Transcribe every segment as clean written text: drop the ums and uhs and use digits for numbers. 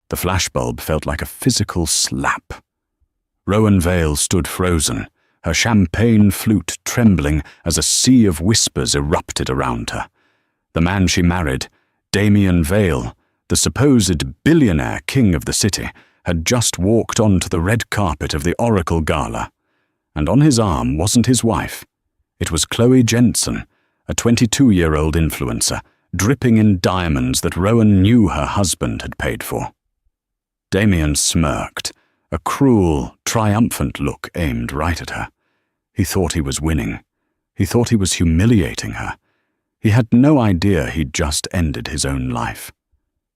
The flashbulb felt like a physical slap. Rowan Vale stood frozen, her champagne flute trembling as a sea of whispers erupted around her. The man she married, Damian Vale, the supposed billionaire king of the city, had just walked onto the red carpet of the Oracle Gala. And on his arm wasn't his wife. It was Chloe Jensen, a 22-year-old influencer, dripping in diamonds that Rowan knew her husband had paid for. Damian smirked, a cruel, triumphant look aimed right at her. He thought he was winning. He thought he was humiliating her. He had no idea he'd just ended his own life.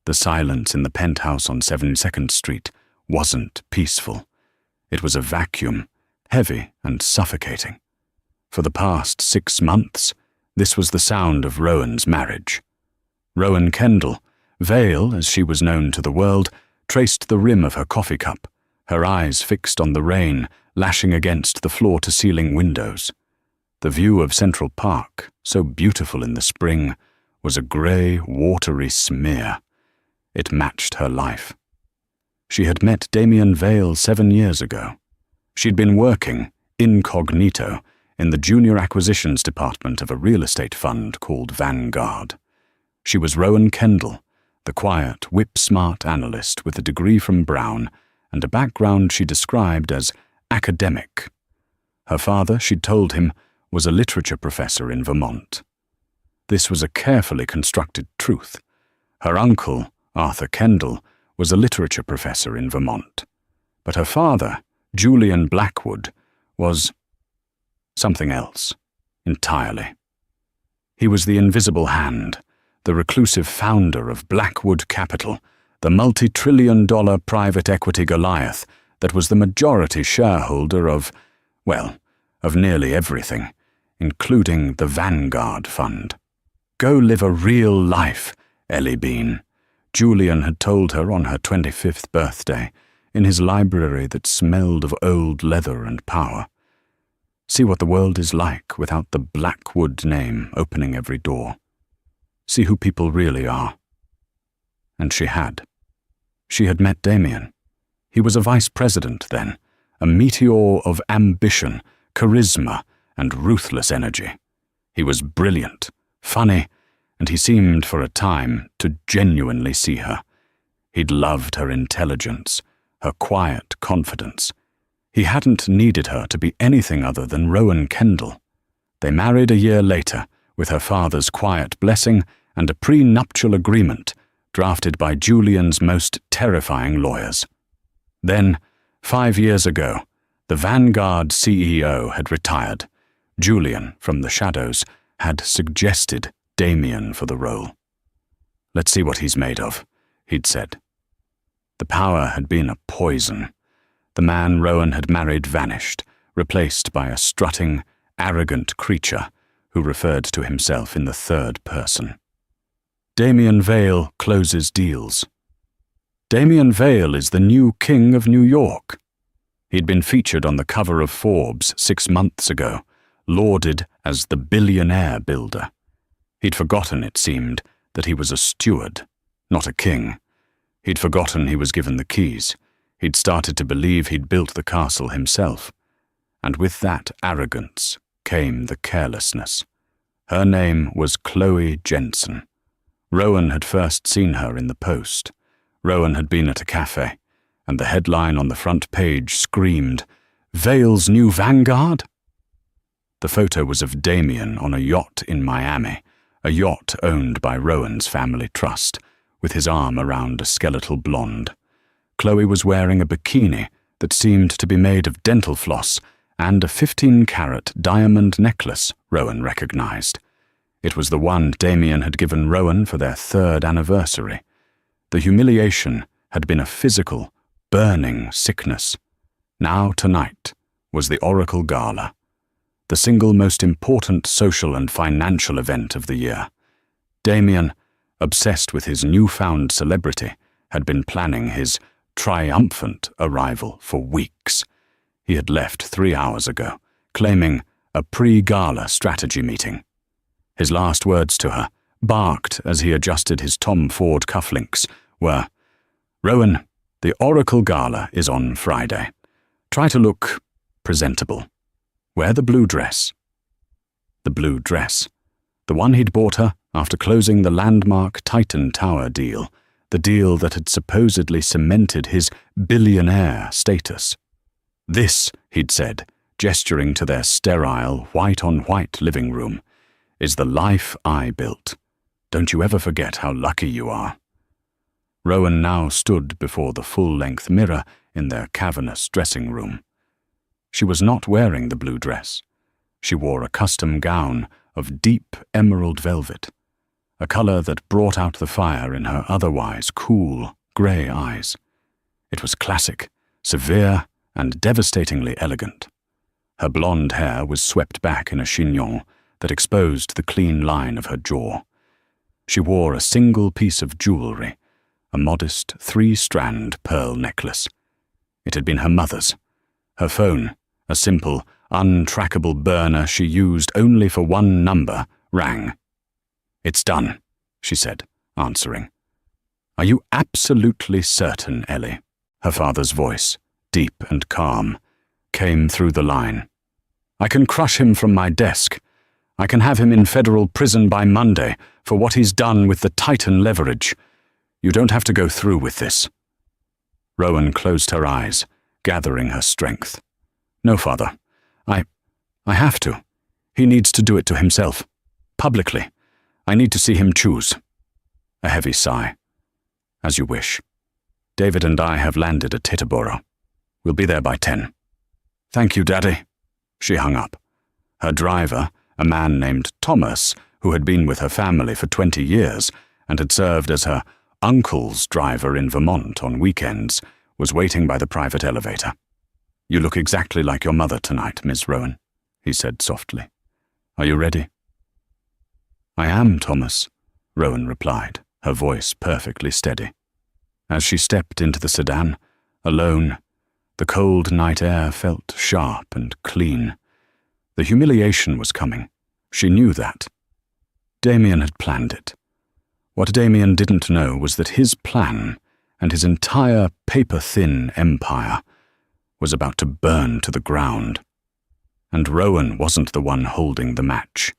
The silence in the penthouse on 72nd Street wasn't peaceful. It was a vacuum, heavy and suffocating. For the past 6 months, this was the sound of Rowan's marriage. Rowan Kendall, Vale as she was known to the world, traced the rim of her coffee cup, her eyes fixed on the rain lashing against the floor-to-ceiling windows. The view of Central Park, so beautiful in the spring, was a grey, watery smear. It matched her life. She had met Damian Vale 7 years ago. She'd been working, incognito, in the junior acquisitions department of a real estate fund called Vanguard. She was Rowan Kendall, the quiet, whip-smart analyst with a degree from Brown and a background she described as academic. Her father, she'd told him, was a literature professor in Vermont. This was a carefully constructed truth. Her uncle, Arthur Kendall, was a literature professor in Vermont. But her father, Julian Blackwood, was something else, entirely. He was the invisible hand, the reclusive founder of Blackwood Capital, the multi-trillion-dollar private equity Goliath that was the majority shareholder of nearly everything, including the Vanguard Fund. Go live a real life, Ellie Bean, Julian had told her on her 25th birthday, in his library that smelled of old leather and power. See what the world is like without the Blackwood name opening every door. See who people really are. And she had. She had met Damian. He was a vice president then, a meteor of ambition, charisma, and ruthless energy. He was brilliant, funny, and he seemed for a time to genuinely see her. He'd loved her intelligence, her quiet confidence. He hadn't needed her to be anything other than Rowan Kendall. They married a year later, with her father's quiet blessing and a prenuptial agreement drafted by Julian's most terrifying lawyers. Then, 5 years ago, the Vanguard CEO had retired. Julian, from the shadows, had suggested Damian for the role. "Let's see what he's made of," he'd said. The power had been a poison. The man Rowan had married vanished, replaced by a strutting, arrogant creature who referred to himself in the third person. Damian Vale closes deals. Damian Vale is the new king of New York. He'd been featured on the cover of Forbes 6 months ago, lauded as the billionaire builder. He'd forgotten, it seemed, that he was a steward, not a king. He'd forgotten he was given the keys. He'd started to believe he'd built the castle himself. And with that arrogance came the carelessness. Her name was Chloe Jensen. Rowan had first seen her in the Post. Rowan had been at a cafe, and the headline on the front page screamed, "Vale's new Vanguard?" The photo was of Damian on a yacht in Miami, a yacht owned by Rowan's family trust, with his arm around a skeletal blonde. Chloe was wearing a bikini that seemed to be made of dental floss and a 15-carat diamond necklace Rowan recognized. It was the one Damian had given Rowan for their 3rd anniversary. The humiliation had been a physical, burning sickness. Now tonight was the Oracle Gala, the single most important social and financial event of the year. Damian, obsessed with his newfound celebrity, had been planning his triumphant arrival for weeks. He had left 3 hours ago, claiming a pre-gala strategy meeting. His last words to her, barked as he adjusted his Tom Ford cufflinks, were, Rowan, the Oracle Gala is on Friday. Try to look presentable. Wear the blue dress. The blue dress. The one he'd bought her after closing the landmark Titan Tower deal, the deal that had supposedly cemented his billionaire status. This, he'd said, gesturing to their sterile, white-on-white living room, is the life I built. Don't you ever forget how lucky you are. Rowan now stood before the full-length mirror in their cavernous dressing room. She was not wearing the blue dress. She wore a custom gown of deep emerald velvet, a colour that brought out the fire in her otherwise cool, grey eyes. It was classic, severe, and devastatingly elegant. Her blonde hair was swept back in a chignon that exposed the clean line of her jaw. She wore a single piece of jewellery, a modest 3-strand pearl necklace. It had been her mother's. Her phone, a simple, untrackable burner she used only for one number, rang. "It's done," she said, answering. "Are you absolutely certain, Ellie?" Her father's voice, deep and calm, came through the line. "I can crush him from my desk. I can have him in federal prison by Monday for what he's done with the Titan leverage. You don't have to go through with this." Rowan closed her eyes, gathering her strength. "No, Father. I have to. He needs to do it to himself. Publicly. I need to see him choose." A heavy sigh. "As you wish. David and I have landed at Titterboro. We'll be there by 10. "Thank you, Daddy." She hung up. Her driver, a man named Thomas, who had been with her family for 20 years and had served as her uncle's driver in Vermont on weekends, was waiting by the private elevator. "You look exactly like your mother tonight, Miss Rowan," he said softly. "Are you ready?" "I am, Thomas," Rowan replied, her voice perfectly steady. As she stepped into the sedan, alone, the cold night air felt sharp and clean. The humiliation was coming. She knew that. Damian had planned it. What Damian didn't know was that his plan, and his entire paper-thin empire, was about to burn to the ground. And Rowan wasn't the one holding the match.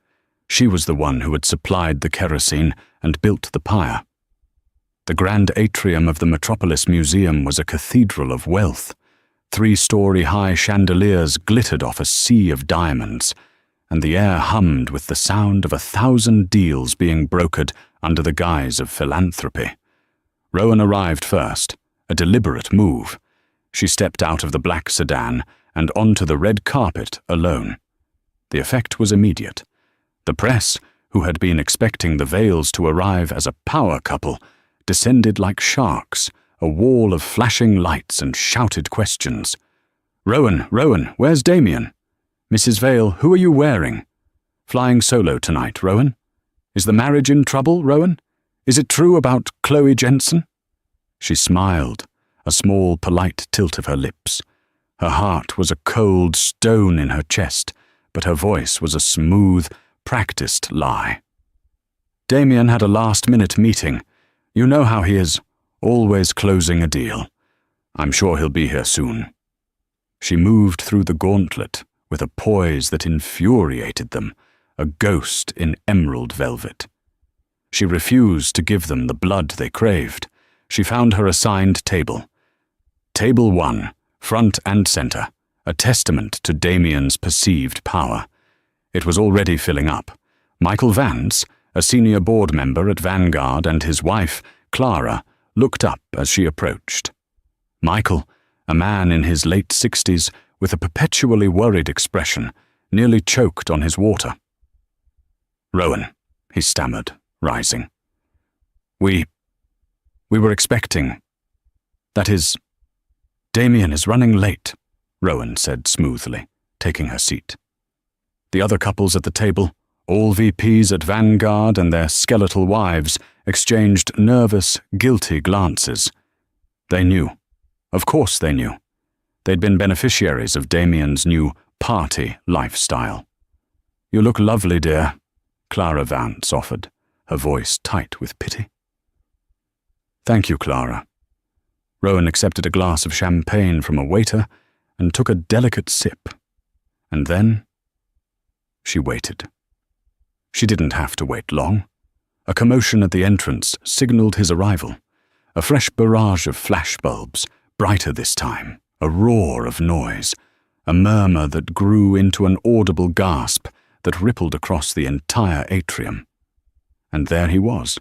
She was the one who had supplied the kerosene and built the pyre. The grand atrium of the Metropolis Museum was a cathedral of wealth. 3-story-high chandeliers glittered off a sea of diamonds, and the air hummed with the sound of 1,000 deals being brokered under the guise of philanthropy. Rowan arrived first, a deliberate move. She stepped out of the black sedan and onto the red carpet alone. The effect was immediate. The press, who had been expecting the Vales to arrive as a power couple, descended like sharks, a wall of flashing lights and shouted questions. "Rowan, where's Damian? Mrs. Vale, who are you wearing? Flying solo tonight, Rowan? Is the marriage in trouble, Rowan? Is it true about Chloe Jensen?" She smiled, a small, polite tilt of her lips. Her heart was a cold stone in her chest, but her voice was a smooth, practiced lie. "Damian had a last-minute meeting. You know how he is, always closing a deal. I'm sure he'll be here soon." She moved through the gauntlet with a poise that infuriated them, a ghost in emerald velvet. She refused to give them the blood they craved. She found her assigned table. Table 1, front and center, a testament to Damian's perceived power. It was already filling up. Michael Vance, a senior board member at Vanguard, and his wife, Clara, looked up as she approached. Michael, a man in his late 60s with a perpetually worried expression, nearly choked on his water. "Rowan," he stammered, rising. We were expecting. That is, Damian is running late," Rowan said smoothly, taking her seat. The other couples at the table, all VPs at Vanguard and their skeletal wives, exchanged nervous, guilty glances. They knew. Of course they knew. They'd been beneficiaries of Damian's new party lifestyle. "You look lovely, dear," Clara Vance offered, her voice tight with pity. "Thank you, Clara." Rowan accepted a glass of champagne from a waiter and took a delicate sip. And then she waited. She didn't have to wait long. A commotion at the entrance signaled his arrival. A fresh barrage of flashbulbs, brighter this time, a roar of noise, a murmur that grew into an audible gasp that rippled across the entire atrium. And there he was,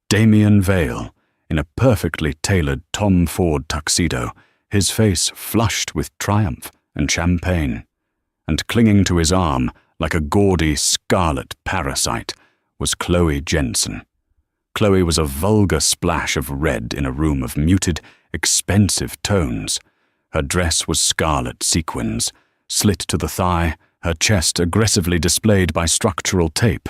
Damian Vale, in a perfectly tailored Tom Ford tuxedo, his face flushed with triumph and champagne. And clinging to his arm, like a gaudy scarlet parasite, was Chloe Jensen. Chloe was a vulgar splash of red in a room of muted, expensive tones. Her dress was scarlet sequins, slit to the thigh, her chest aggressively displayed by structural tape.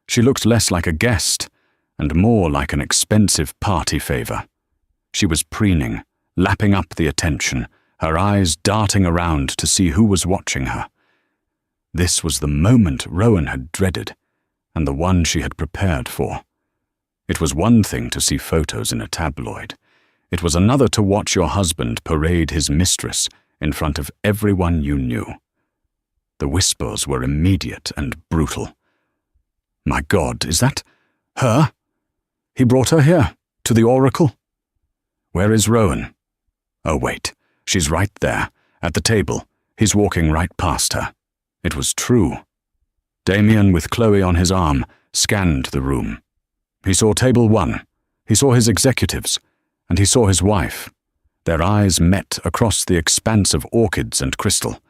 She looked less like a guest and more like an expensive party favor. She was preening, lapping up the attention, her eyes darting around to see who was watching her. This was the moment Rowan had dreaded, and the one she had prepared for. It was one thing to see photos in a tabloid. It was another to watch your husband parade his mistress in front of everyone you knew. The whispers were immediate and brutal. "My God, is that her? He brought her here, to the Oracle? Where is Rowan? Oh, wait, she's right there, at the table. He's walking right past her." It was true. Damian, with Chloe on his arm, scanned the room. He saw table 1. He saw his executives, and he saw his wife. Their eyes met across the expanse of orchids and crystal.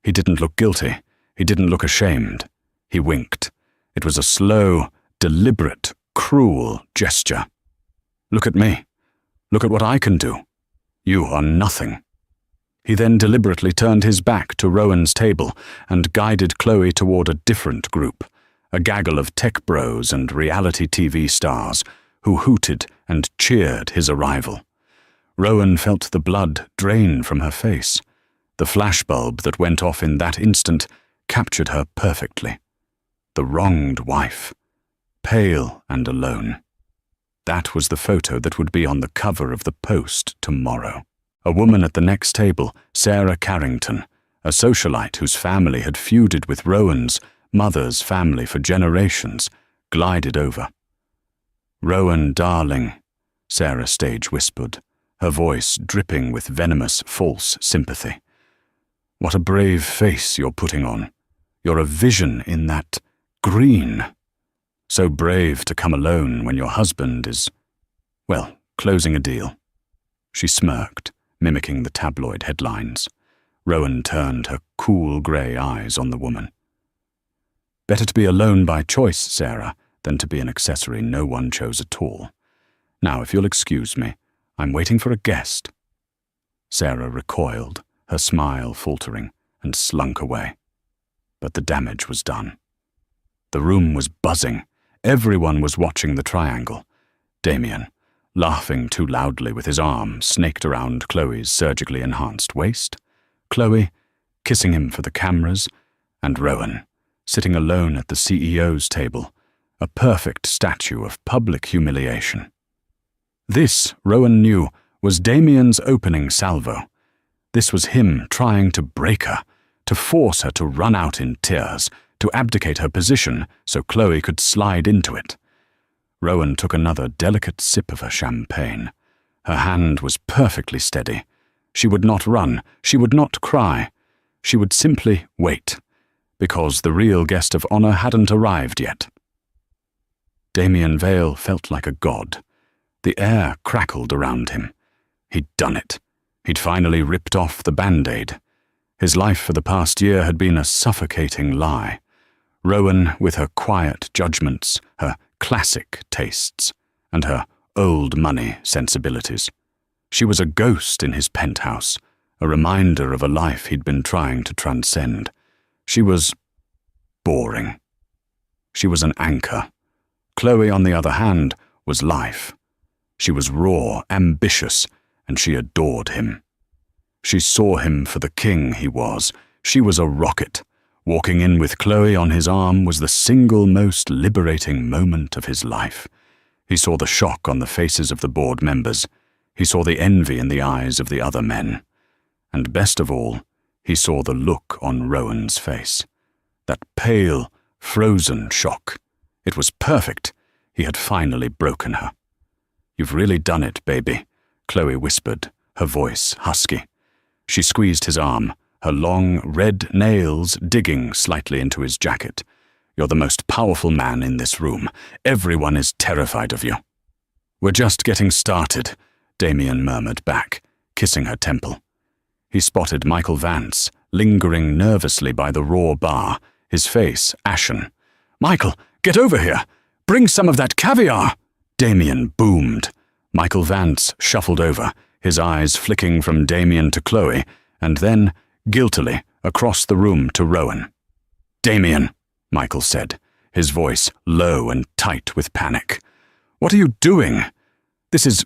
He didn't look guilty. He didn't look ashamed. He winked. It was a slow, deliberate, cruel gesture. "Look at me. Look at what I can do. You are nothing." He then deliberately turned his back to Rowan's table and guided Chloe toward a different group, a gaggle of tech bros and reality TV stars who hooted and cheered his arrival. Rowan felt the blood drain from her face. The flashbulb that went off in that instant captured her perfectly. The wronged wife, pale and alone. That was the photo that would be on the cover of the Post tomorrow. A woman at the next table, Sarah Carrington, a socialite whose family had feuded with Rowan's mother's family for generations, glided over. "Rowan, darling," Sarah stage whispered, her voice dripping with venomous false sympathy. "What a brave face you're putting on. You're a vision in that green. So brave to come alone when your husband is, well, closing a deal." She smirked, mimicking the tabloid headlines. Rowan turned her cool grey eyes on the woman. "Better to be alone by choice, Sarah, than to be an accessory no one chose at all. Now, if you'll excuse me, I'm waiting for a guest." Sarah recoiled, her smile faltering, and slunk away. But the damage was done. The room was buzzing. Everyone was watching the triangle. Damian, laughing too loudly with his arm snaked around Chloe's surgically enhanced waist, Chloe, kissing him for the cameras, and Rowan, sitting alone at the CEO's table, a perfect statue of public humiliation. This, Rowan knew, was Damian's opening salvo. This was him trying to break her, to force her to run out in tears, to abdicate her position so Chloe could slide into it. Rowan took another delicate sip of her champagne. Her hand was perfectly steady. She would not run. She would not cry. She would simply wait, because the real guest of honor hadn't arrived yet. Damian Vale felt like a god. The air crackled around him. He'd done it. He'd finally ripped off the Band-Aid. His life for the past year had been a suffocating lie. Rowan, with her quiet judgments, her classic tastes, and her old money sensibilities. She was a ghost in his penthouse, a reminder of a life he'd been trying to transcend. She was boring. She was an anchor. Chloe, on the other hand, was life. She was raw, ambitious, and she adored him. She saw him for the king he was. She was a rocket. Walking in with Chloe on his arm was the single most liberating moment of his life. He saw the shock on the faces of the board members. He saw the envy in the eyes of the other men. And best of all, he saw the look on Rowan's face. That pale, frozen shock. It was perfect. He had finally broken her. "You've really done it, baby," Chloe whispered, her voice husky. She squeezed his arm, her long, red nails digging slightly into his jacket. "You're the most powerful man in this room. Everyone is terrified of you." "We're just getting started," Damian murmured back, kissing her temple. He spotted Michael Vance, lingering nervously by the raw bar, his face ashen. "Michael, get over here! Bring some of that caviar!" Damian boomed. Michael Vance shuffled over, his eyes flicking from Damian to Chloe, and then, guiltily, across the room to Rowan. "Damian," Michael said, his voice low and tight with panic. "What are you doing? This is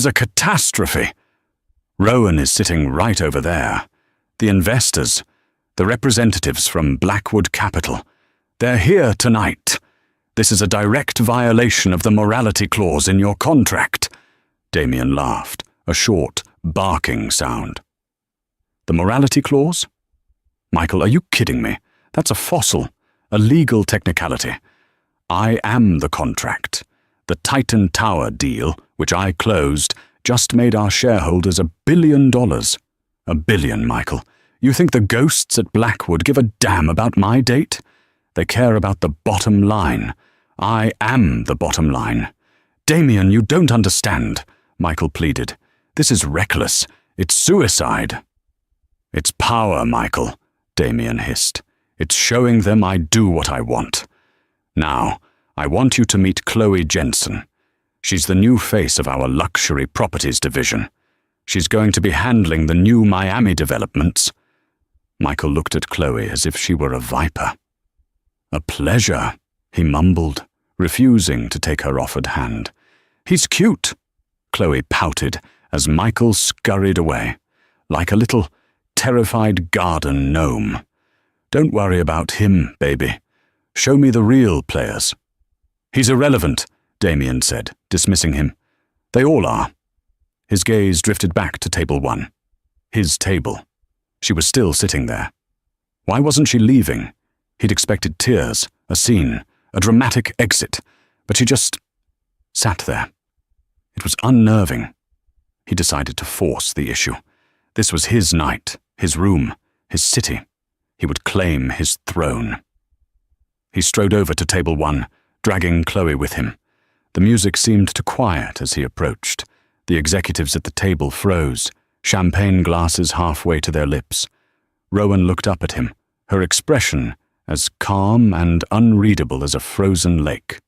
a catastrophe. Rowan is sitting right over there. The investors, the representatives from Blackwood Capital, they're here tonight. This is a direct violation of the morality clause in your contract." Damian laughed, a short, barking sound. "The morality clause? Michael, are you kidding me? That's a fossil, a legal technicality. I am the contract. The Titan Tower deal, which I closed, just made our shareholders $1 billion. $1 billion, Michael. You think the ghosts at Blackwood give a damn about my date? They care about the bottom line. I am the bottom line. Damian, you don't understand," Michael pleaded. "This is reckless. It's suicide." "It's power, Michael," Damian hissed. "It's showing them I do what I want. Now, I want you to meet Chloe Jensen. She's the new face of our luxury properties division. She's going to be handling the new Miami developments." Michael looked at Chloe as if she were a viper. "A pleasure," he mumbled, refusing to take her offered hand. "He's cute," Chloe pouted as Michael scurried away, like a little, terrified garden gnome. "Don't worry about him, baby. Show me the real players." "He's irrelevant," Damian said, dismissing him. "They all are." His gaze drifted back to table 1. His table. She was still sitting there. Why wasn't she leaving? He'd expected tears, a scene, a dramatic exit, but she just sat there. It was unnerving. He decided to force the issue. This was his night, his room, his city. He would claim his throne. He strode over to table 1, dragging Chloe with him. The music seemed to quiet as he approached. The executives at the table froze, champagne glasses halfway to their lips. Rowan looked up at him, her expression as calm and unreadable as a frozen lake.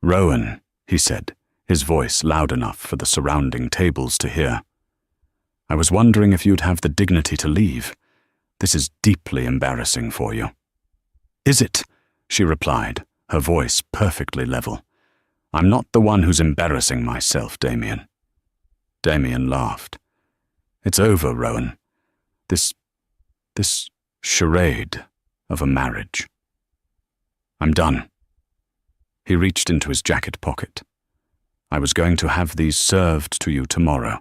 "Rowan," he said, his voice loud enough for the surrounding tables to hear. "I was wondering if you'd have the dignity to leave. This is deeply embarrassing for you." "Is it?" she replied, her voice perfectly level. "I'm not the one who's embarrassing myself, Damian." Damian laughed. "It's over, Rowan. This charade of a marriage. I'm done." He reached into his jacket pocket. "I was going to have these served to you tomorrow,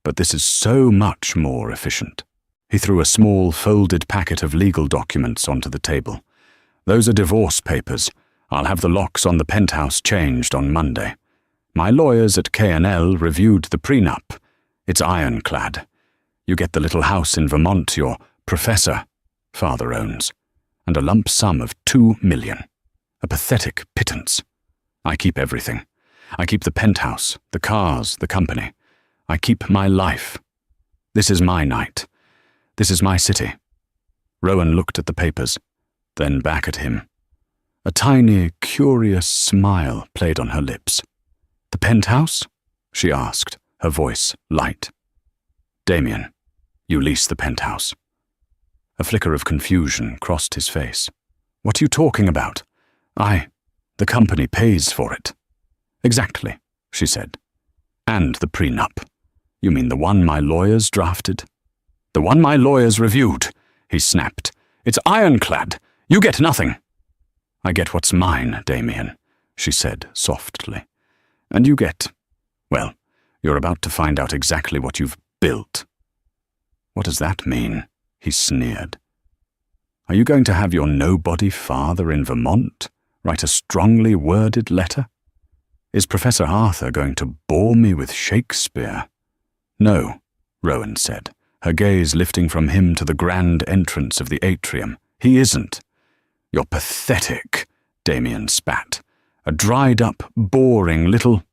but this is so much more efficient." He threw a small, folded packet of legal documents onto the table. "Those are divorce papers. I'll have the locks on the penthouse changed on Monday. My lawyers at K&L reviewed the prenup. It's ironclad. You get the little house in Vermont your professor father owns, and a lump sum of $2 million. A pathetic pittance. I keep everything. I keep the penthouse, the cars, the company. I keep my life. This is my night. This is my city." Rowan looked at the papers, then back at him. A tiny, curious smile played on her lips. "The penthouse?" she asked, her voice light. "Damian, you lease the penthouse." A flicker of confusion crossed his face. "What are you talking about? The company pays for it." "Exactly," she said. "And the prenup. You mean the one my lawyers drafted?" "The one my lawyers reviewed," he snapped. "It's ironclad. You get nothing." "I get what's mine, Damian," she said softly. "And you get You're about to find out exactly what you've built." "What does that mean?" he sneered. "Are you going to have your nobody father in Vermont write a strongly worded letter? Is Professor Arthur going to bore me with Shakespeare?" "No," Rowan said, her gaze lifting from him to the grand entrance of the atrium. "He isn't." "You're pathetic," Damian spat. "A dried-up, boring little—"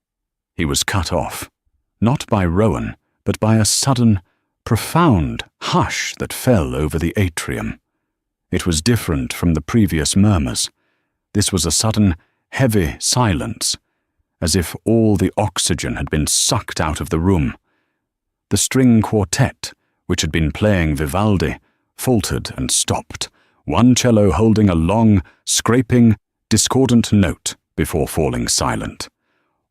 He was cut off, not by Rowan, but by a sudden, profound hush that fell over the atrium. It was different from the previous murmurs. This was a sudden, heavy silence, as if all the oxygen had been sucked out of the room. The string quartet, which had been playing Vivaldi, faltered and stopped, one cello holding a long, scraping, discordant note before falling silent.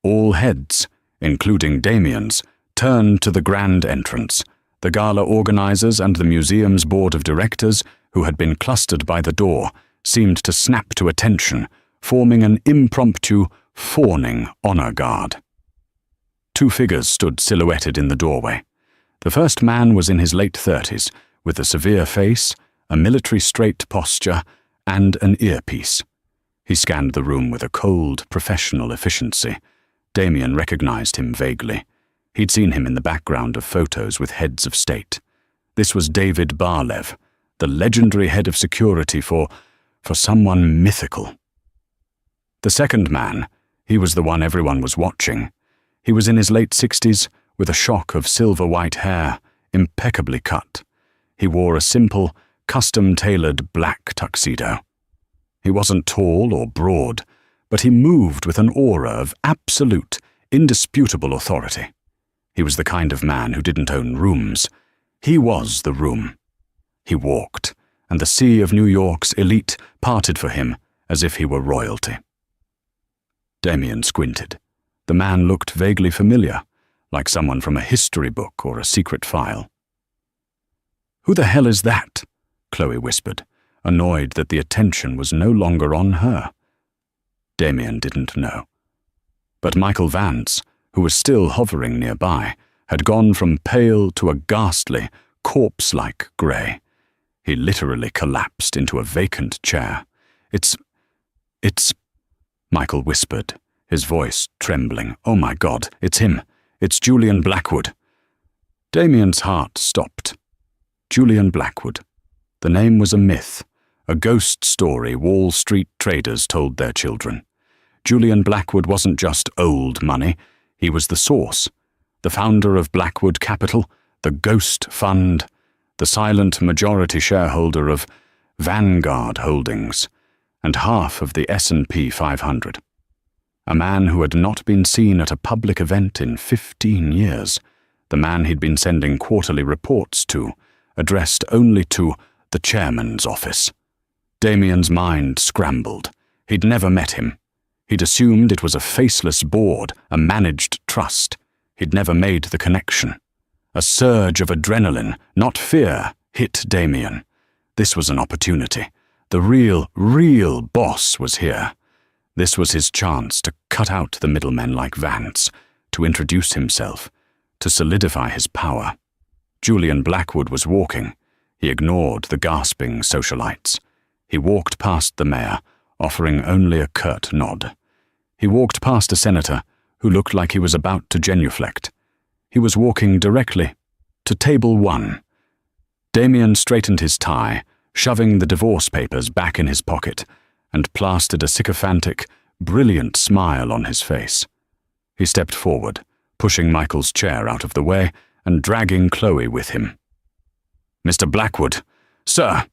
All heads, including Damian's, turned to the grand entrance. The gala organizers and the museum's board of directors, who had been clustered by the door, seemed to snap to attention, forming an impromptu, fawning honor guard. Two figures stood silhouetted in the doorway. The first man was in his late 30s, with a severe face, a military straight posture, and an earpiece. He scanned the room with a cold, professional efficiency. Damian recognized him vaguely. He'd seen him in the background of photos with heads of state. This was David Barlev, the legendary head of security for someone mythical. The second man, he was the one everyone was watching. He was in his late 60s, with a shock of silver-white hair, impeccably cut. He wore a simple, custom-tailored black tuxedo. He wasn't tall or broad, but he moved with an aura of absolute, indisputable authority. He was the kind of man who didn't own rooms. He was the room. He walked, and the sea of New York's elite parted for him as if he were royalty. Damian squinted. The man looked vaguely familiar, like someone from a history book or a secret file. "Who the hell is that?" Chloe whispered, annoyed that the attention was no longer on her. Damian didn't know. But Michael Vance, who was still hovering nearby, had gone from pale to a ghastly, corpse-like grey. He literally collapsed into a vacant chair. It's... Michael whispered, his voice trembling. "Oh my God, it's him. It's Julian Blackwood." Damian's heart stopped. Julian Blackwood. The name was a myth, a ghost story Wall Street traders told their children. Julian Blackwood wasn't just old money, he was the source, the founder of Blackwood Capital, the Ghost Fund, the silent majority shareholder of Vanguard Holdings, and half of the S&P 500. A man who had not been seen at a public event in 15 years, the man he'd been sending quarterly reports to, addressed only to the chairman's office. Damian's mind scrambled. He'd never met him. He'd assumed it was a faceless board, a managed trust. He'd never made the connection. A surge of adrenaline, not fear, hit Damian. This was an opportunity. The real boss was here. This was his chance to cut out the middlemen like Vance, to introduce himself, to solidify his power. Julian Blackwood was walking. He ignored the gasping socialites. He walked past the mayor, offering only a curt nod. He walked past a senator who looked like he was about to genuflect. He was walking directly to table 1. Damian straightened his tie, shoving the divorce papers back in his pocket, and plastered a sycophantic, brilliant smile on his face. He stepped forward, pushing Michael's chair out of the way and dragging Chloe with him. "Mr. Blackwood, sir,"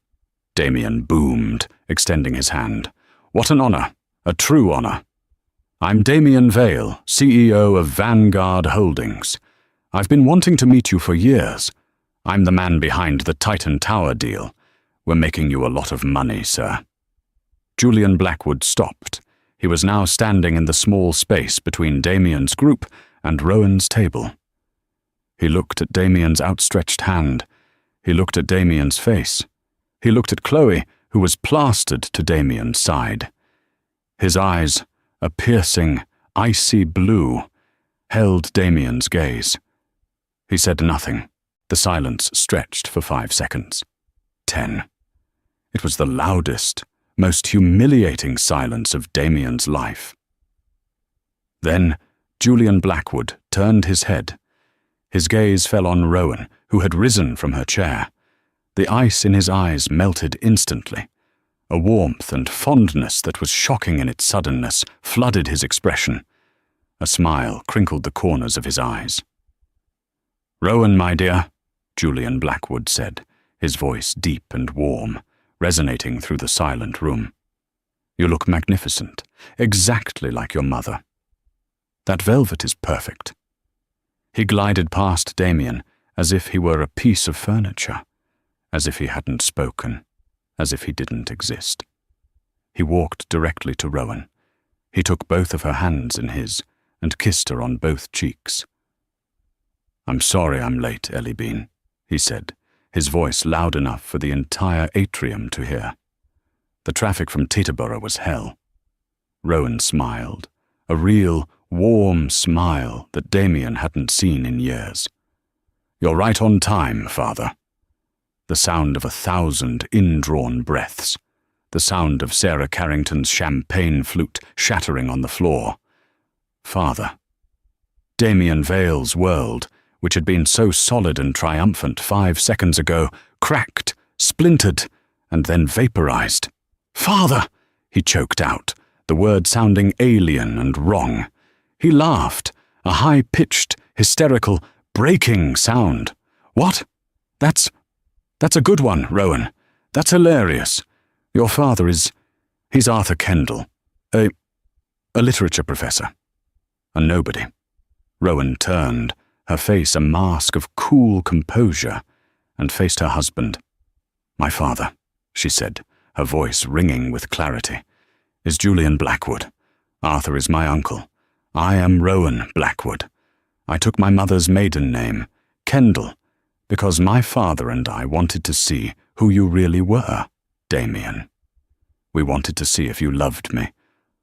Damian boomed, extending his hand. "What an honor, a true honor. I'm Damian Vale, CEO of Vanguard Holdings. I've been wanting to meet you for years. I'm the man behind the Titan Tower deal. We're making you a lot of money, sir." Julian Blackwood stopped. He was now standing in the small space between Damian's group and Rowan's table. He looked at Damian's outstretched hand. He looked at Damian's face. He looked at Chloe, who was plastered to Damian's side. His eyes, a piercing, icy blue, held Damian's gaze. He said nothing. The silence stretched for 5 seconds. 10. It was the loudest, most humiliating silence of Damian's life. Then Julian Blackwood turned his head. His gaze fell on Rowan, who had risen from her chair. The ice in his eyes melted instantly. A warmth and fondness that was shocking in its suddenness flooded his expression. A smile crinkled the corners of his eyes. "Rowan, my dear," Julian Blackwood said, his voice deep and warm, resonating through the silent room. "You look magnificent, exactly like your mother. That velvet is perfect." He glided past Damian as if he were a piece of furniture, as if he hadn't spoken, as if he didn't exist. He walked directly to Rowan. He took both of her hands in his and kissed her on both cheeks. "I'm sorry I'm late, Ellie Bean," he said, his voice loud enough for the entire atrium to hear. The traffic from Teterboro was hell. Rowan smiled, a real, warm smile that Damian hadn't seen in years. "You're right on time, Father." The sound of 1,000 indrawn breaths, the sound of Sarah Carrington's champagne flute shattering on the floor. Father. Damian Vale's world, which had been so solid and triumphant 5 seconds ago, cracked, splintered, and then vaporized. "Father!" he choked out, the word sounding alien and wrong. He laughed, a high-pitched, hysterical, breaking sound. "What? That's a good one, Rowan. That's hilarious. Your father he's Arthur Kendall, a literature professor. A nobody." Rowan turned, her face a mask of cool composure, and faced her husband. "My father," she said, her voice ringing with clarity, "is Julian Blackwood. Arthur is my uncle. I am Rowan Blackwood. I took my mother's maiden name, Kendall, because my father and I wanted to see who you really were, Damian. We wanted to see if you loved me,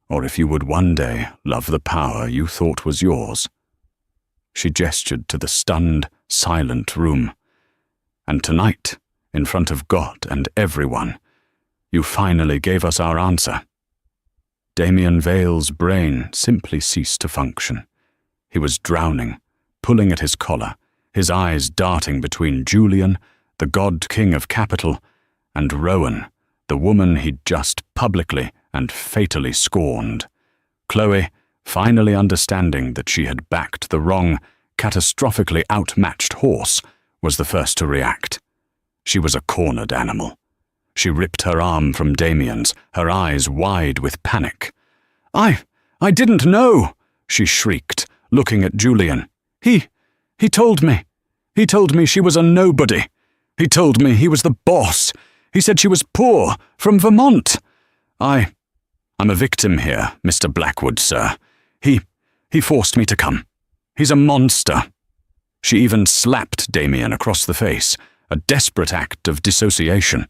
or if you would one day love the power you thought was yours." She gestured to the stunned, silent room. "And tonight, in front of God and everyone, you finally gave us our answer." Damian Vale's brain simply ceased to function. He was drowning, pulling at his collar, his eyes darting between Julian, the god king of capital, and Rowan, the woman he'd just publicly and fatally scorned. Chloe, finally understanding that she had backed the wrong, catastrophically outmatched horse, was the first to react. She was a cornered animal. She ripped her arm from Damian's, her eyes wide with panic. I didn't know," she shrieked, looking at Julian. He told me. He told me she was a nobody. He told me he was the boss. He said she was poor, from Vermont. I'm a victim here, Mr. Blackwood, sir. He forced me to come. He's a monster." She even slapped Damian across the face, a desperate act of dissociation.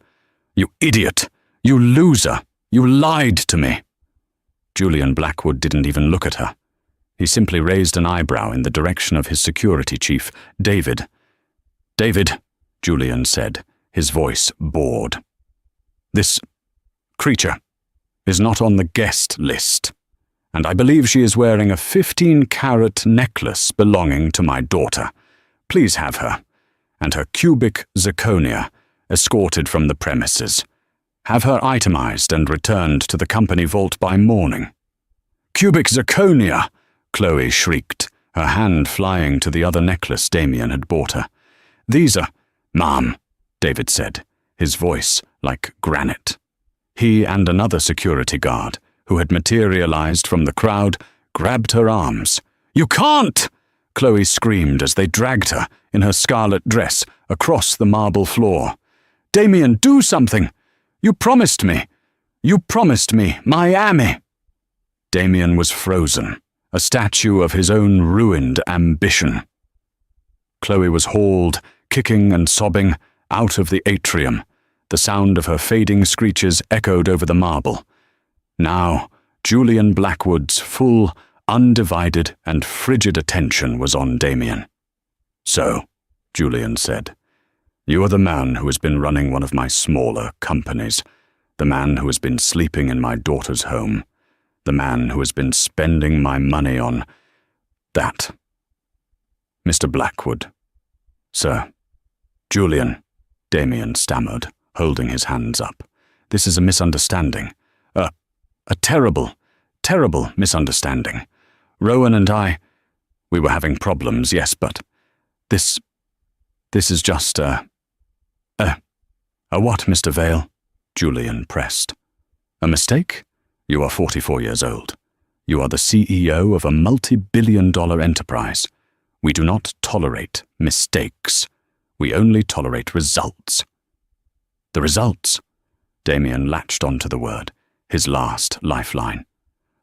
"You idiot! You loser! You lied to me!" Julian Blackwood didn't even look at her. He simply raised an eyebrow in the direction of his security chief, David. "David," Julian said, his voice bored. "This creature is not on the guest list, and I believe she is wearing a 15-carat necklace belonging to my daughter. Please have her, and her cubic zirconia, escorted from the premises. Have her itemized and returned to the company vault by morning." "Cubic zirconia!" Chloe shrieked, her hand flying to the other necklace Damian had bought her. "These are—" "Ma'am," David said, his voice like granite. He and another security guard, who had materialized from the crowd, grabbed her arms. "You can't!" Chloe screamed as they dragged her, in her scarlet dress, across the marble floor. "Damian, do something! You promised me! You promised me Miami!" Damian was frozen, a statue of his own ruined ambition. Chloe was hauled, kicking and sobbing, out of the atrium. The sound of her fading screeches echoed over the marble. Now, Julian Blackwood's full, undivided and frigid attention was on Damian. "So," Julian said, "you are the man who has been running one of my smaller companies, the man who has been sleeping in my daughter's home, the man who has been spending my money on that." "Mr. Blackwood." "Sir." "Julian," Damian stammered, holding his hands up. "This is a misunderstanding. A terrible, terrible misunderstanding. Rowan and we were having problems, yes, but this is just a what, Mr. Vale?" Julian pressed. "A mistake? You are 44 years old. You are the CEO of a multi-billion-dollar enterprise. We do not tolerate mistakes. We only tolerate results." "The results?" Damian latched onto the word, his last lifeline.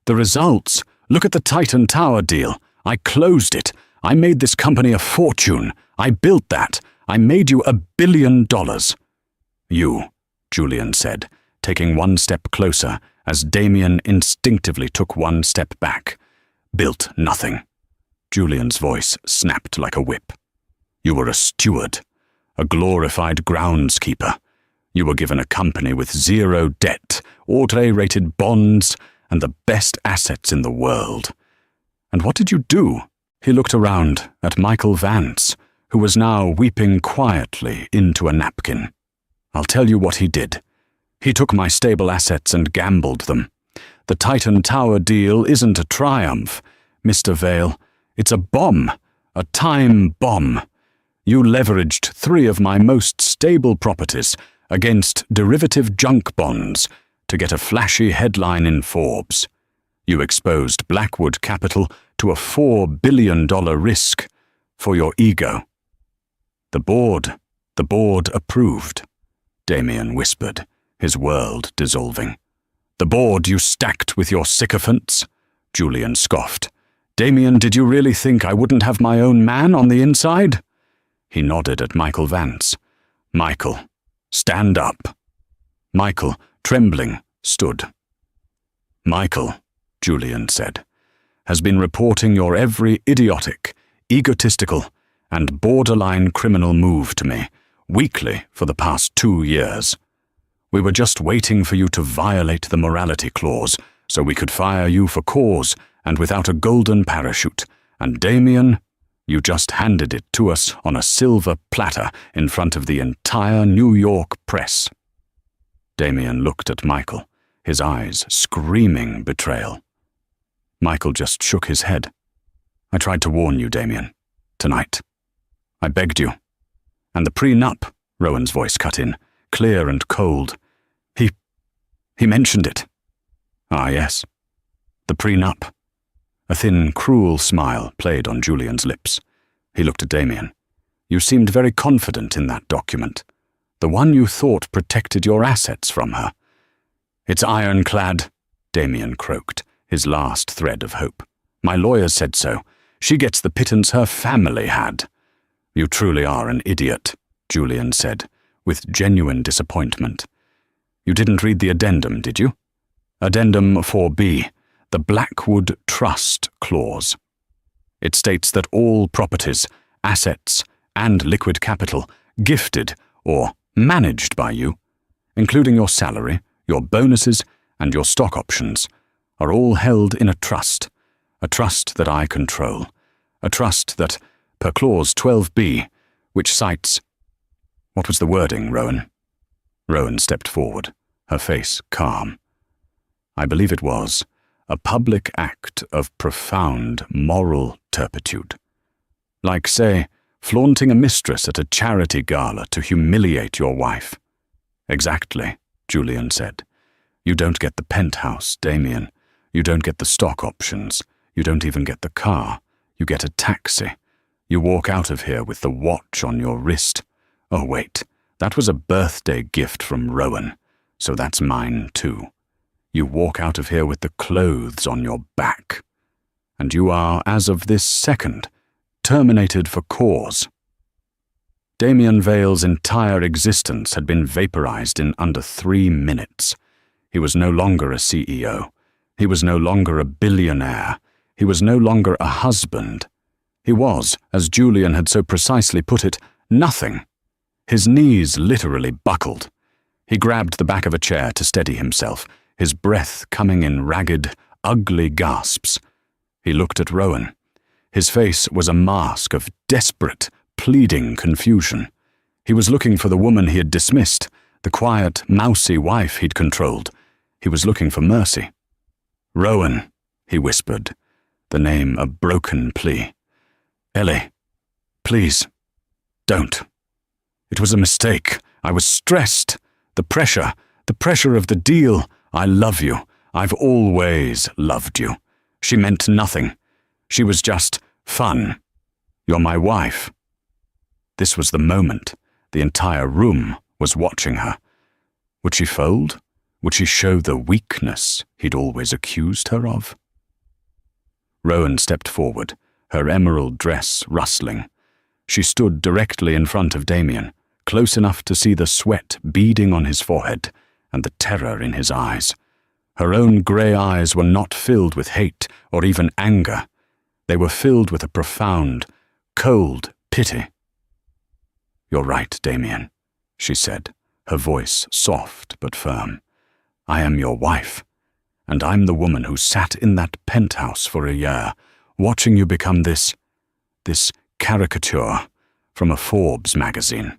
"The results? Look at the Titan Tower deal. I closed it. I made this company a fortune. I built that. I made you $1 billion. "You," Julian said, taking one step closer as Damian instinctively took one step back. "Built nothing." Julian's voice snapped like a whip. "You were a steward, a glorified groundskeeper. You were given a company with zero debt, ordre-rated bonds, and the best assets in the world. And what did you do?" He looked around at Michael Vance, who was now weeping quietly into a napkin. "I'll tell you what he did. He took my stable assets and gambled them. The Titan Tower deal isn't a triumph, Mr. Vale. It's a bomb, a time bomb. You leveraged 3 of my most stable properties against derivative junk bonds to get a flashy headline in Forbes. You exposed Blackwood Capital to a $4 billion risk for your ego." The board approved," Damian whispered, his world dissolving. "The board you stacked with your sycophants?" Julian scoffed. "Damian, did you really think I wouldn't have my own man on the inside?" He nodded at Michael Vance. "Michael, stand up." Michael, trembling, stood. "Michael," Julian said, "has been reporting your every idiotic, egotistical, and borderline criminal move to me, weekly for the past 2 years. We were just waiting for you to violate the morality clause so we could fire you for cause and without a golden parachute, and Damian, you just handed it to us on a silver platter in front of the entire New York press." Damian looked at Michael, his eyes screaming betrayal. Michael just shook his head. "I tried to warn you, Damian. Tonight. I begged you." "And the prenup," Rowan's voice cut in, clear and cold. He mentioned it." "Ah, yes. The prenup." A thin, cruel smile played on Julian's lips. He looked at Damian. "You seemed very confident in that document. The one you thought protected your assets from her." "It's ironclad," Damian croaked, his last thread of hope. "My lawyer said so. She gets the pittance her family had." "You truly are an idiot," Julian said, with genuine disappointment. "You didn't read the addendum, did you? Addendum 4B, the Blackwood Trust Clause. It states that all properties, assets, and liquid capital gifted or managed by you, including your salary, your bonuses, and your stock options, are all held in a trust that I control, a trust that, per Clause 12B, which cites— What was the wording, Rowan? Rowan stepped forward, her face calm. "I believe it was a public act of profound moral turpitude. Like, say, flaunting a mistress at a charity gala to humiliate your wife." "Exactly," Julian said. "You don't get the penthouse, Damian. You don't get the stock options. You don't even get the car. You get a taxi. You walk out of here with the watch on your wrist. Oh, wait, that was a birthday gift from Rowan, so that's mine too. You walk out of here with the clothes on your back. And you are, as of this second, terminated for cause." Damian Vale's entire existence had been vaporized in under 3 minutes. He was no longer a CEO. He was no longer a billionaire. He was no longer a husband. He was, as Julian had so precisely put it, nothing. His knees literally buckled. He grabbed the back of a chair to steady himself, his breath coming in ragged, ugly gasps. He looked at Rowan. His face was a mask of desperate, pleading confusion. He was looking for the woman he had dismissed, the quiet, mousy wife he'd controlled. He was looking for mercy. "Rowan," he whispered, the name a broken plea. "Ellie, please, don't. It was a mistake. I was stressed. The pressure of the deal. I love you. I've always loved you. She meant nothing. She was just fun. You're my wife." This was the moment. The entire room was watching her. Would she fold? Would she show the weakness he'd always accused her of? Rowan stepped forward, her emerald dress rustling. She stood directly in front of Damian, close enough to see the sweat beading on his forehead and the terror in his eyes. Her own grey eyes were not filled with hate or even anger. They were filled with a profound, cold pity. "You're right, Damian," she said, her voice soft but firm. "I am your wife, and I'm the woman who sat in that penthouse for a year, watching you become this caricature from a Forbes magazine.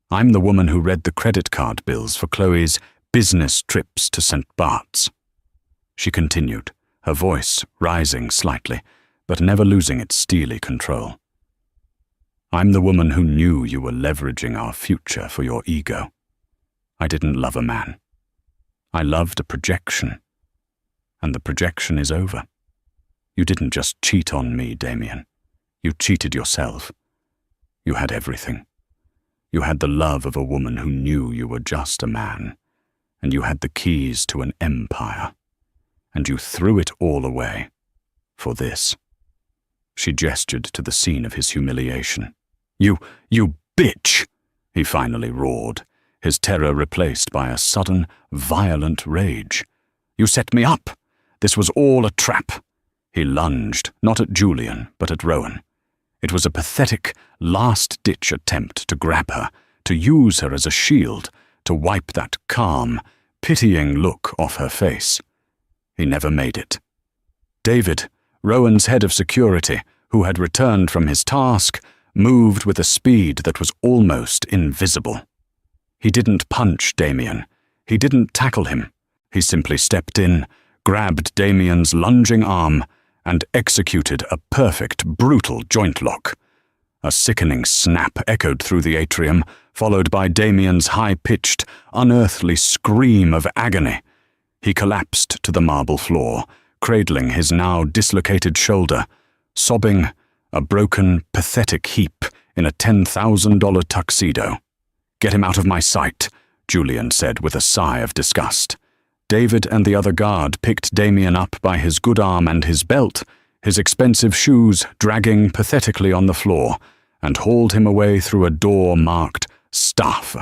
I'm the woman who read the credit card bills for Chloe's business trips to St. Bart's." She continued, her voice rising slightly, but never losing its steely control. "I'm the woman who knew you were leveraging our future for your ego. I didn't love a man. I loved a projection. And the projection is over. You didn't just cheat on me, Damian. You cheated yourself. You had everything. You had the love of a woman who knew you were just a man, and you had the keys to an empire. And you threw it all away. For this." She gestured to the scene of his humiliation. You bitch!" he finally roared, his terror replaced by a sudden, violent rage. "You set me up! This was all a trap!" He lunged, not at Julian, but at Rowan. It was a pathetic, last-ditch attempt to grab her, to use her as a shield, to wipe that calm, pitying look off her face. He never made it. David, Rowan's head of security, who had returned from his task, moved with a speed that was almost invisible. He didn't punch Damian. He didn't tackle him. He simply stepped in, grabbed Damian's lunging arm, and executed a perfect, brutal joint lock. A sickening snap echoed through the atrium, followed by Damian's high-pitched, unearthly scream of agony. He collapsed to the marble floor, cradling his now dislocated shoulder, sobbing, a broken, pathetic heap in a $10,000 tuxedo. "Get him out of my sight," Julian said with a sigh of disgust. David and the other guard picked Damian up by his good arm and his belt, his expensive shoes dragging pathetically on the floor, and hauled him away through a door marked "Staff."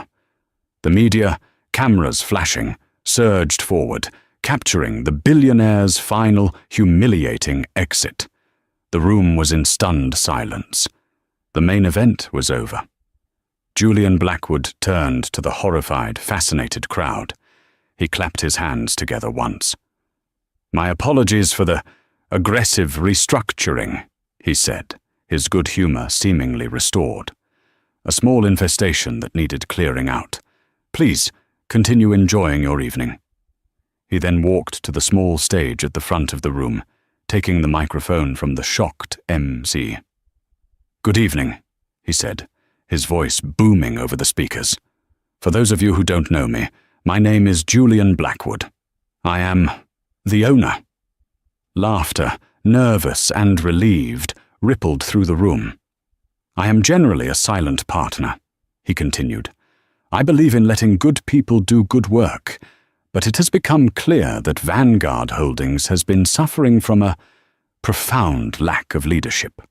The media, cameras flashing, surged forward, capturing the billionaire's final, humiliating exit. The room was in stunned silence. The main event was over. Julian Blackwood turned to the horrified, fascinated crowd. He clapped his hands together once. "My apologies for the aggressive restructuring," he said, his good humor seemingly restored. "A small infestation that needed clearing out. Please, continue enjoying your evening." He then walked to the small stage at the front of the room, taking the microphone from the shocked MC. "Good evening," he said, his voice booming over the speakers. "For those of you who don't know me, my name is Julian Blackwood. I am the owner." Laughter, nervous and relieved, rippled through the room. "I am generally a silent partner," he continued. "I believe in letting good people do good work, but it has become clear that Vanguard Holdings has been suffering from a profound lack of leadership,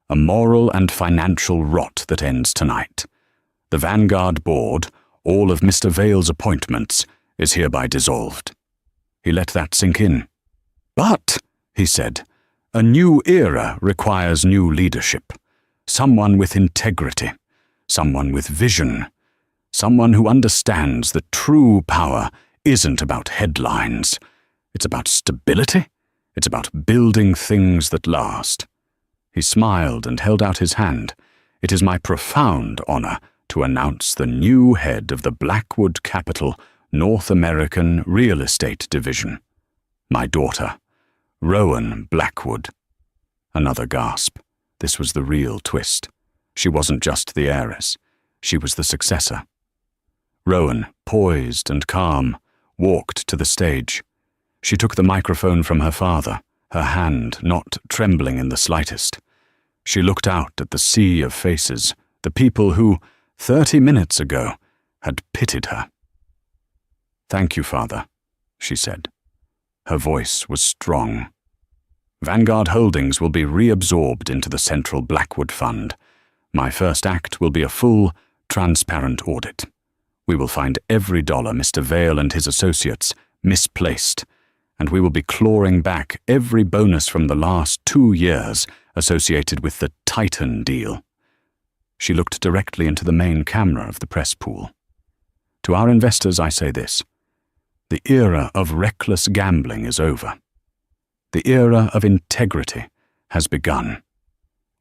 a moral and financial rot that ends tonight. The Vanguard Board, all of Mr. Vale's appointments, is hereby dissolved." He let that sink in. "But," he said, A new era requires new leadership. Someone with integrity. Someone with vision. Someone who understands that true power isn't about headlines. It's about stability. It's about building things that last. He smiled and held out his hand. It is my profound honor to announce the new head of the Blackwood Capital North American Real Estate Division. My daughter, Rowan Blackwood. Another gasp. This was the real twist. She wasn't just the heiress. She was the successor. Rowan, poised and calm, walked to the stage. She took the microphone from her father, her hand not trembling in the slightest. She looked out at the sea of faces, the people who, 30 minutes ago, had pitied her. "Thank you, Father," she said. Her voice was strong. "Vanguard Holdings will be reabsorbed into the Central Blackwood Fund. My first act will be a full, transparent audit. We will find every dollar Mr. Vale and his associates misplaced, and we will be clawing back every bonus from the last 2 years associated with the Titan deal." She looked directly into the main camera of the press pool. "To our investors, I say this. The era of reckless gambling is over. The era of integrity has begun.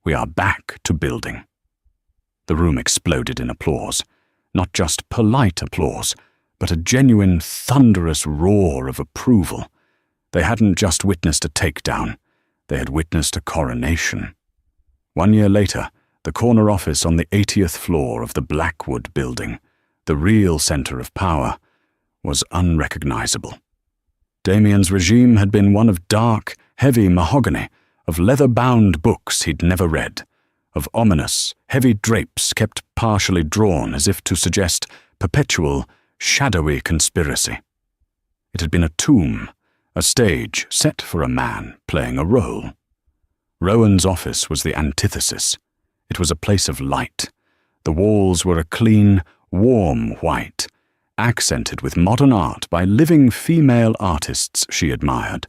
We are back to building." The room exploded in applause. Not just polite applause, but a genuine, thunderous roar of approval. They hadn't just witnessed a takedown. They had witnessed a coronation. 1 year later, the corner office on the 80th floor of the Blackwood building, the real center of power, was unrecognizable. Damian's regime had been one of dark, heavy mahogany, of leather-bound books he'd never read, of ominous, heavy drapes kept partially drawn as if to suggest perpetual, shadowy conspiracy. It had been a tomb, a stage set for a man playing a role. Rowan's office was the antithesis. It was a place of light. The walls were a clean, warm white, accented with modern art by living female artists she admired.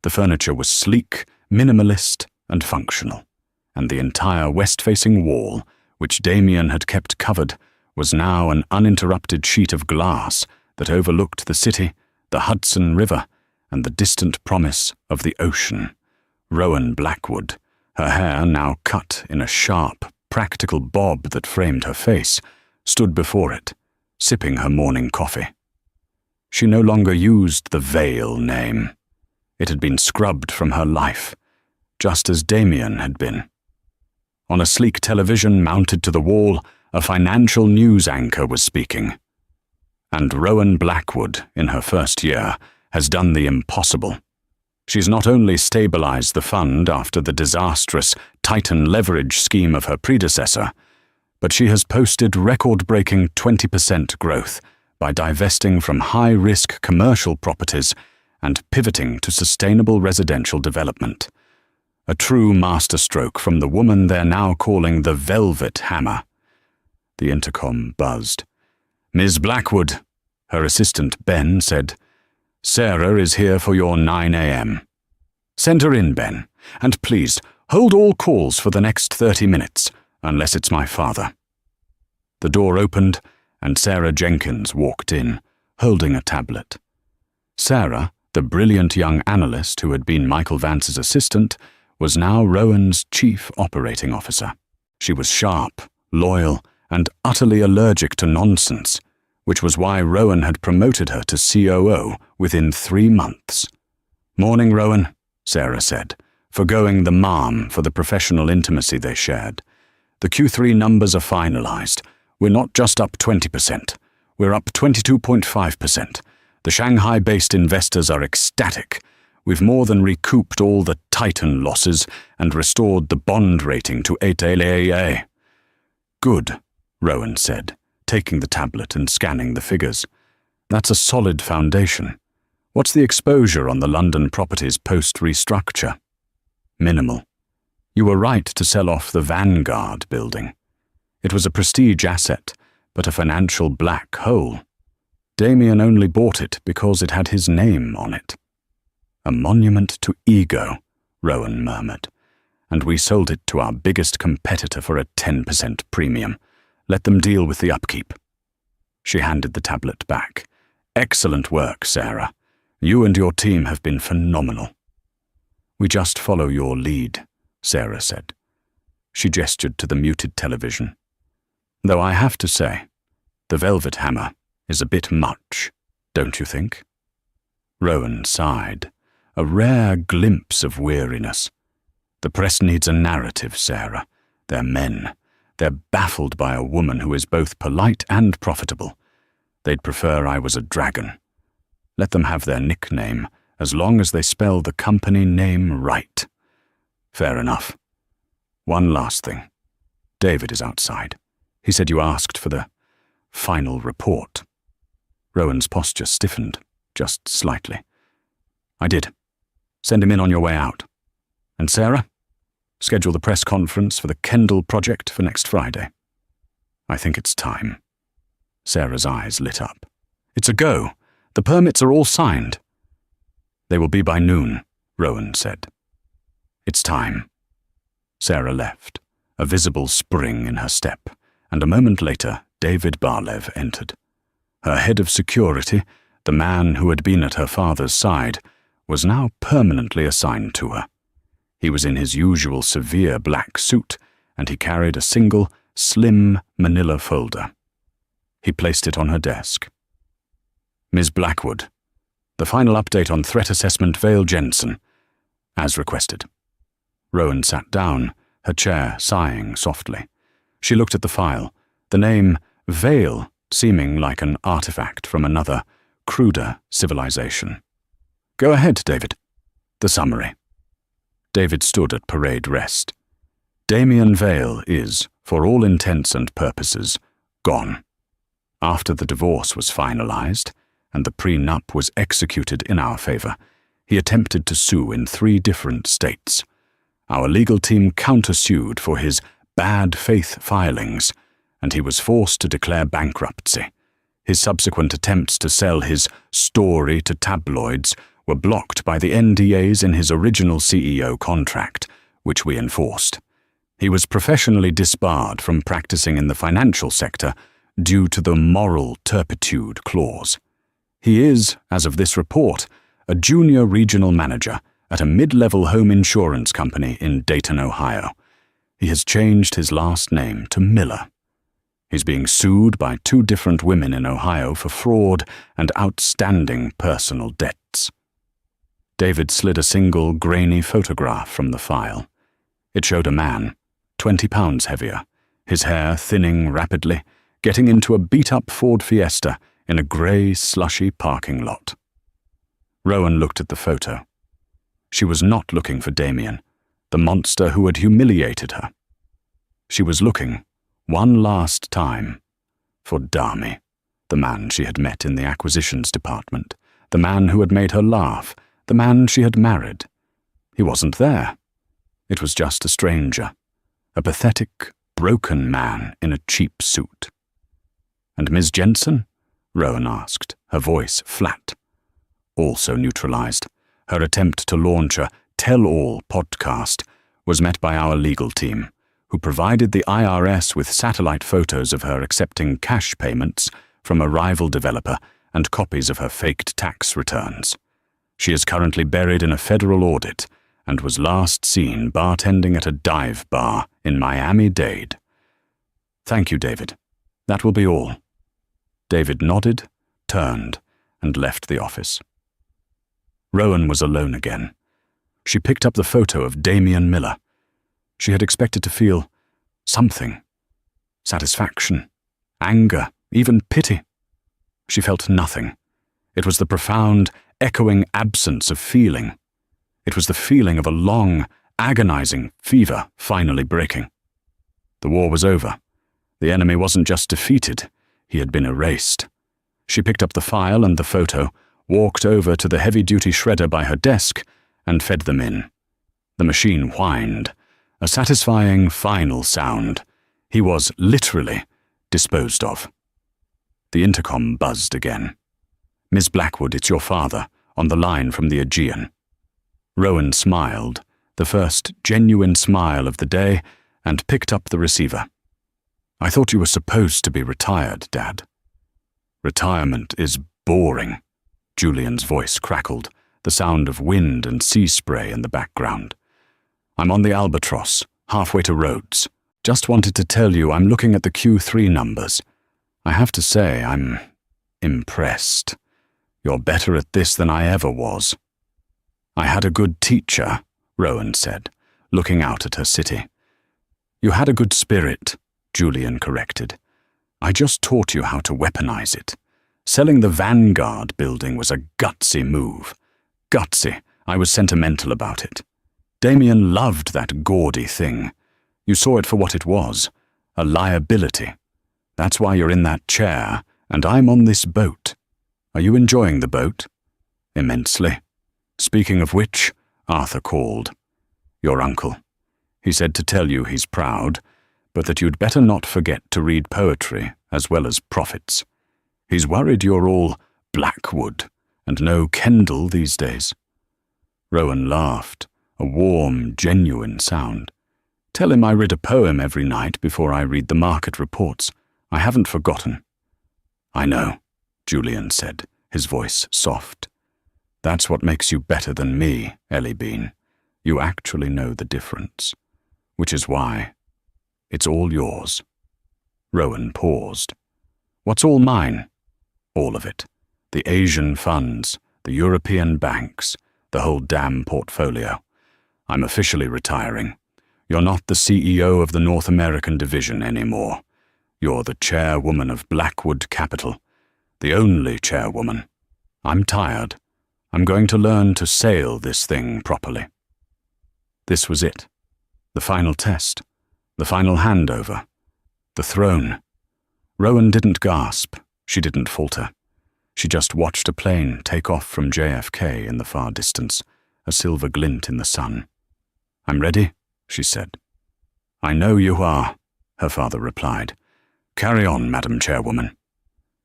The furniture was sleek, minimalist, and functional, and the entire west-facing wall, which Damian had kept covered, was now an uninterrupted sheet of glass that overlooked the city, the Hudson River, and the distant promise of the ocean. Rowan Blackwood, her hair now cut in a sharp, practical bob that framed her face, stood before it, sipping her morning coffee. She no longer used the Vale name. It had been scrubbed from her life, just as Damian had been. On a sleek television mounted to the wall, a financial news anchor was speaking. And Rowan Blackwood, in her first year, has done the impossible. She's not only stabilized the fund after the disastrous Titan leverage scheme of her predecessor, but she has posted record-breaking 20% growth by divesting from high-risk commercial properties and pivoting to sustainable residential development. A true masterstroke from the woman they're now calling the Velvet Hammer. The intercom buzzed. "Ms. Blackwood," her assistant Ben said, "Sarah is here for your 9 a.m. Send her in, Ben, and please hold all calls for the next 30 minutes, unless it's my father." The door opened, and Sarah Jenkins walked in, holding a tablet. Sarah, the brilliant young analyst who had been Michael Vance's assistant, was now Rowan's chief operating officer. She was sharp, loyal, and utterly allergic to nonsense, which was why Rowan had promoted her to COO within 3 months. "Morning, Rowan," Sarah said, forgoing the ma'am for the professional intimacy they shared. "The Q3 numbers are finalized. We're not just up 20%. We're up 22.5%. The Shanghai-based investors are ecstatic. We've more than recouped all the Titan losses and restored the bond rating to 8AA. "Good," Rowan said, taking the tablet and scanning the figures. "That's a solid foundation. What's the exposure on the London properties post-restructure?" "Minimal. You were right to sell off the Vanguard building. It was a prestige asset, but a financial black hole. Damian only bought it because it had his name on it." "A monument to ego," Rowan murmured. "And we sold it to our biggest competitor for a 10% premium. Let them deal with the upkeep." She handed the tablet back. "Excellent work, Sarah. You and your team have been phenomenal." "We just follow your lead," Sarah said. She gestured to the muted television. "Though I have to say, the Velvet Hammer is a bit much, don't you think?" Rowan sighed, a rare glimpse of weariness. "The press needs a narrative, Sarah. They're men. They're baffled by a woman who is both polite and profitable. They'd prefer I was a dragon. Let them have their nickname, as long as they spell the company name right." "Fair enough. One last thing. David is outside. He said you asked for the final report." Rowan's posture stiffened, just slightly. "I did. Send him in on your way out. And Sarah, schedule the press conference for the Kendall project for next Friday." "I think it's time." Sarah's eyes lit up. "It's a go. The permits are all signed." "They will be by noon," Rowan said. "It's time." Sarah left, a visible spring in her step, and a moment later David Barlev entered. Her head of security, the man who had been at her father's side, was now permanently assigned to her. He was in his usual severe black suit, and he carried a single, slim manila folder. He placed it on her desk. "Ms. Blackwood, the final update on threat assessment Vale Jensen, as requested." Rowan sat down, her chair sighing softly. She looked at the file, the name Vale seeming like an artifact from another, cruder civilization. "Go ahead, David." The summary. David stood at parade rest. Damian Vale is, for all intents and purposes, gone. After the divorce was finalized, and the prenup was executed in our favor, he attempted to sue in 3 different states. Our legal team countersued for his bad faith filings, and he was forced to declare bankruptcy. His subsequent attempts to sell his story to tabloids were blocked by the NDAs in his original CEO contract, which we enforced. He was professionally disbarred from practicing in the financial sector due to the moral turpitude clause. He is, as of this report, a junior regional manager at a mid-level home insurance company in Dayton, Ohio. He has changed his last name to Miller. He's being sued by 2 different women in Ohio for fraud and outstanding personal debts. David slid a single grainy photograph from the file. It showed a man, 20 pounds heavier, his hair thinning rapidly, getting into a beat-up Ford Fiesta in a grey, slushy parking lot. Rowan looked at the photo. She was not looking for Damian, the monster who had humiliated her. She was looking, one last time, for Dami, the man she had met in the acquisitions department, the man who had made her laugh, the man she had married. He wasn't there. It was just a stranger, a pathetic, broken man in a cheap suit. "And Ms. Jensen?" Rowan asked, her voice flat. Also neutralized, her attempt to launch a tell-all podcast was met by our legal team, who provided the IRS with satellite photos of her accepting cash payments from a rival developer and copies of her faked tax returns. She is currently buried in a federal audit and was last seen bartending at a dive bar in Miami-Dade. "Thank you, David. That will be all." David nodded, turned, and left the office. Rowan was alone again. She picked up the photo of Damian Miller. She had expected to feel something. Satisfaction, anger, even pity. She felt nothing. It was the profound, echoing absence of feeling. It was the feeling of a long, agonizing fever finally breaking. The war was over. The enemy wasn't just defeated, he had been erased. She picked up the file and the photo, walked over to the heavy-duty shredder by her desk, and fed them in. The machine whined, a satisfying final sound. He was literally disposed of. The intercom buzzed again. "Miss Blackwood, it's your father, on the line from the Aegean." Rowan smiled, the first genuine smile of the day, and picked up the receiver. "I thought you were supposed to be retired, Dad." "Retirement is boring," Julian's voice crackled, the sound of wind and sea spray in the background. "I'm on the Albatross, halfway to Rhodes. Just wanted to tell you I'm looking at the Q3 numbers. I have to say I'm impressed. You're better at this than I ever was." "I had a good teacher," Rowan said, looking out at her city. "You had a good spirit," Julian corrected. "I just taught you how to weaponize it. Selling the Vanguard building was a gutsy move. Gutsy. I was sentimental about it. Damian loved that gaudy thing. You saw it for what it was, a liability. That's why you're in that chair, and I'm on this boat. Are you enjoying the boat?" "Immensely. Speaking of which," Arthur called. "Your uncle. He said to tell you he's proud, but that you'd better not forget to read poetry as well as prophets. He's worried you're all Blackwood and no Kendall these days." Rowan laughed, a warm, genuine sound. "Tell him I read a poem every night before I read the market reports. I haven't forgotten." "I know," Julian said, his voice soft. "That's what makes you better than me, Ellie Bean. You actually know the difference. Which is why it's all yours." Rowan paused. "What's all mine?" "All of it. The Asian funds, the European banks, the whole damn portfolio. I'm officially retiring. You're not the CEO of the North American division anymore. You're the chairwoman of Blackwood Capital. The only chairwoman. I'm tired. I'm going to learn to sail this thing properly." This was it. The final test. The final handover. The throne. Rowan didn't gasp. She didn't falter. She just watched a plane take off from JFK in the far distance, a silver glint in the sun. "I'm ready," she said. "I know you are," her father replied. "Carry on, Madam Chairwoman."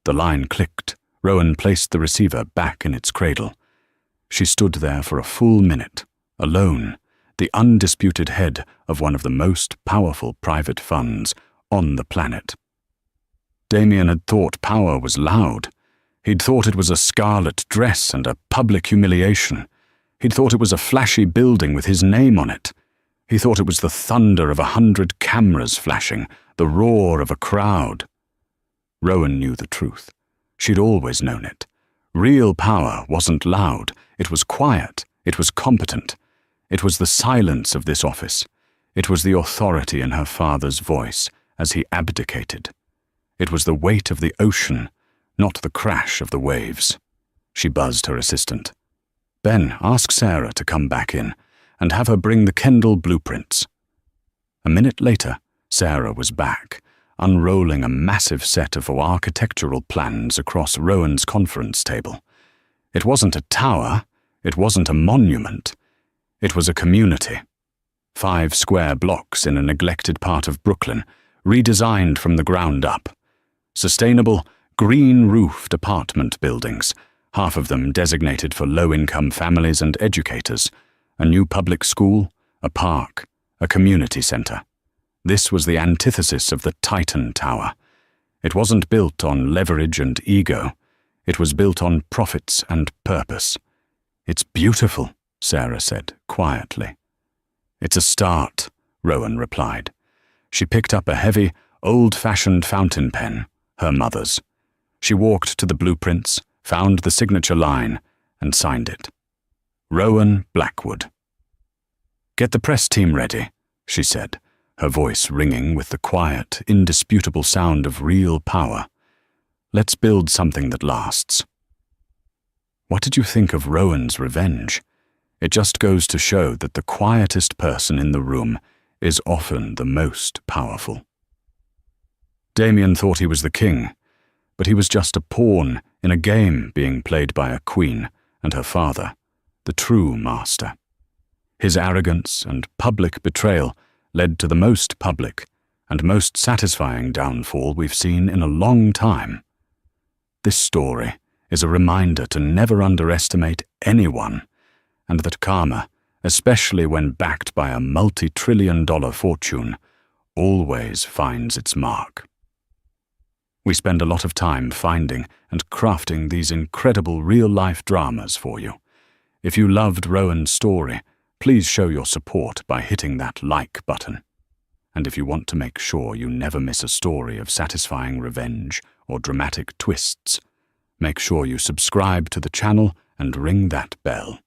The line clicked. Rowan placed the receiver back in its cradle. She stood there for a full minute, alone, the undisputed head of one of the most powerful private funds on the planet. Damian had thought power was loud. He'd thought it was a scarlet dress and a public humiliation. He'd thought it was a flashy building with his name on it. He thought it was the thunder of 100 cameras flashing, the roar of a crowd. Rowan knew the truth. She'd always known it. Real power wasn't loud. It was quiet. It was competent. It was the silence of this office. It was the authority in her father's voice as he abdicated. It was the weight of the ocean, not the crash of the waves. She buzzed her assistant. "Ben, ask Sarah to come back in, and have her bring the Kendall blueprints." A minute later, Sarah was back, unrolling a massive set of architectural plans across Rowan's conference table. It wasn't a tower. It wasn't a monument. It was a community. 5 square blocks in a neglected part of Brooklyn, redesigned from the ground up. Sustainable, green-roofed apartment buildings, half of them designated for low-income families and educators, a new public school, a park, a community center. This was the antithesis of the Titan Tower. It wasn't built on leverage and ego. It was built on profits and purpose. "It's beautiful," Sarah said, quietly. "It's a start," Rowan replied. She picked up a heavy, old-fashioned fountain pen, her mother's. She walked to the blueprints, found the signature line, and signed it. Rowan Blackwood. "Get the press team ready," she said, her voice ringing with the quiet, indisputable sound of real power. "Let's build something that lasts." What did you think of Rowan's revenge? It just goes to show that the quietest person in the room is often the most powerful. Damian thought he was the king, but he was just a pawn in a game being played by a queen and her father, the true master. His arrogance and public betrayal led to the most public and most satisfying downfall we've seen in a long time. This story is a reminder to never underestimate anyone, and that karma especially when backed by a multi-trillion-dollar fortune, always finds its mark. We spend a lot of time finding and crafting these incredible real-life dramas for you. If you loved Rowan's story, please show your support by hitting that like button. And if you want to make sure you never miss a story of satisfying revenge or dramatic twists, make sure you subscribe to the channel and ring that bell.